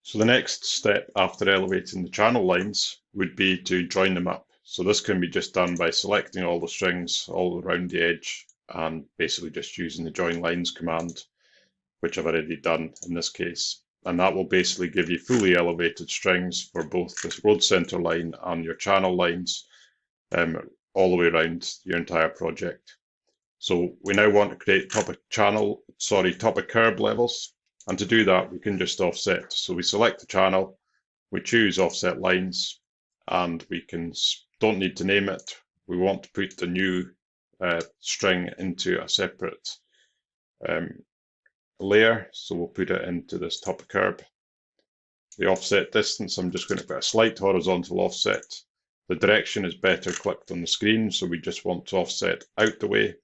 So the next step after elevating the channel lines would be to join them up. So this can be just done by selecting all the strings all around the edge and basically just using the join lines command, which I've already done in this case. And that will basically give you fully elevated strings for both this road center line and your channel lines all the way around your entire project. So we now want to create top of curb levels. And to do that, we can just offset. So we select the channel, we choose offset lines, and we don't need to name it. We want to put the new string into a separate layer. So we'll put it into this top of curb. The offset distance, I'm just going to put a slight horizontal offset. The direction is better clicked on the screen, so we just want to offset out the way.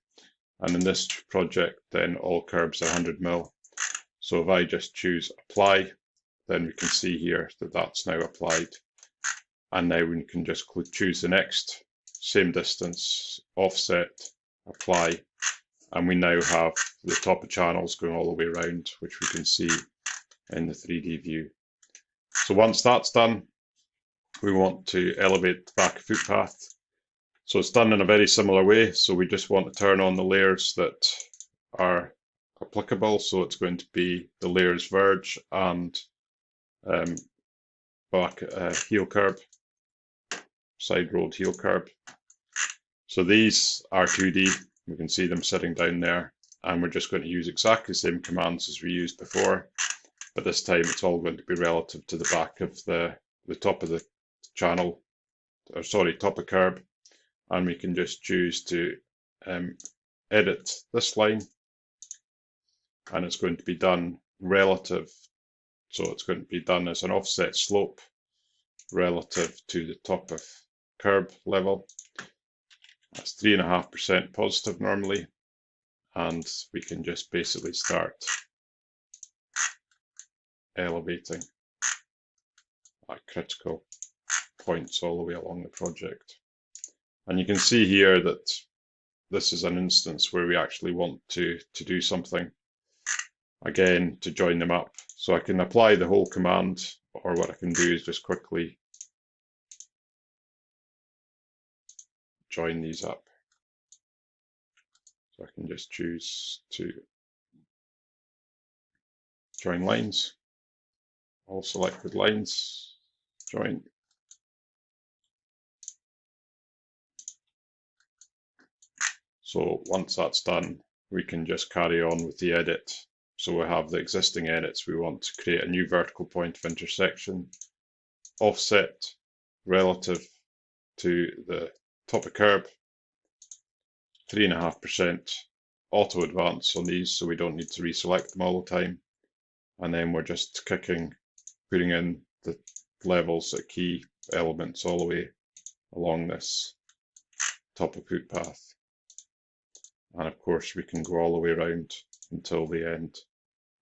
And in this project, then all curbs are 100 mil. So if I just choose apply, then we can see here that that's now applied. And now we can just choose the next, same distance, offset, apply. And we now have the top of channels going all the way around, which we can see in the 3D view. So once that's done, we want to elevate the back footpath. So it's done in a very similar way. So we just want to turn on the layers that are applicable. So it's going to be the layers verge and back heel curb, side road heel curb. So these are 2D. We can see them sitting down there, and we're just going to use exactly the same commands as we used before, but this time it's all going to be relative to the back of the top of the channel, or sorry, top of curb, and we can just choose to edit this line, and it's going to be done relative, so it's going to be done as an offset slope relative to the top of curb level. That's 3.5% positive normally, and we can just basically start elevating at critical points all the way along the project. And you can see here that this is an instance where we actually want to do something, again, to join them up. So I can apply the whole command, or what I can do is just quickly join these up. So I can just choose to join lines, all selected lines, join. So once that's done, we can just carry on with the edit. So we have the existing edits. We want to create a new vertical point of intersection, offset relative to the top of curb, 3.5% auto advance on these, so we don't need to reselect them all the time. And then we're just putting in the levels at key elements all the way along this top of footpath. And of course, we can go all the way around until the end.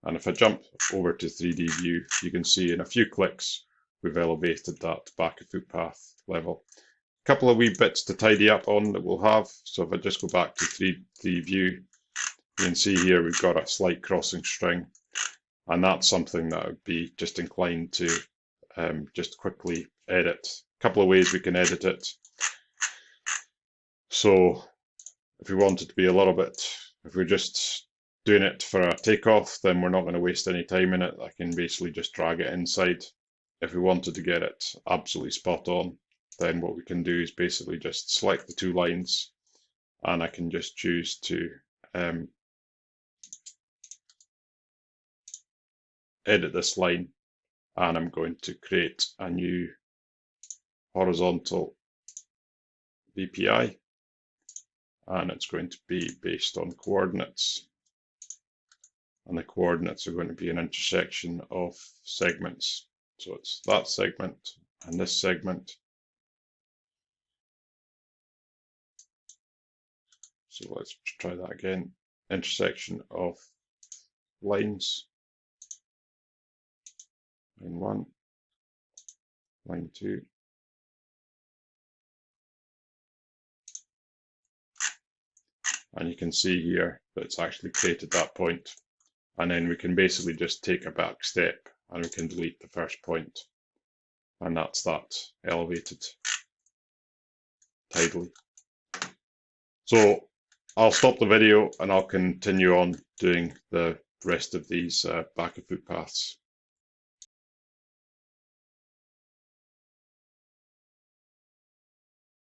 And if I jump over to 3D view, you can see in a few clicks, we've elevated that back of footpath level. A couple of wee bits to tidy up on that we'll have. So if I just go back to 3D view, you can see here we've got a slight crossing string. And that's something that I would be just inclined to just quickly edit. A couple of ways we can edit it. So if we wanted to be a little bit, if we're just doing it for a takeoff, then we're not going to waste any time in it. I can basically just drag it inside. If we wanted to get it absolutely spot on, then what we can do is basically just select the two lines, and I can just choose to edit this line, and I'm going to create a new horizontal VPI, and it's going to be based on coordinates, and the coordinates are going to be an intersection of segments. So it's that segment and this segment. So let's try that again. Intersection of lines. Line 1, line 2. And you can see here that it's actually created that point. And then we can basically just take a back step and we can delete the first point. And that's that elevated tidally. So I'll stop the video and I'll continue on doing the rest of these backer footpaths.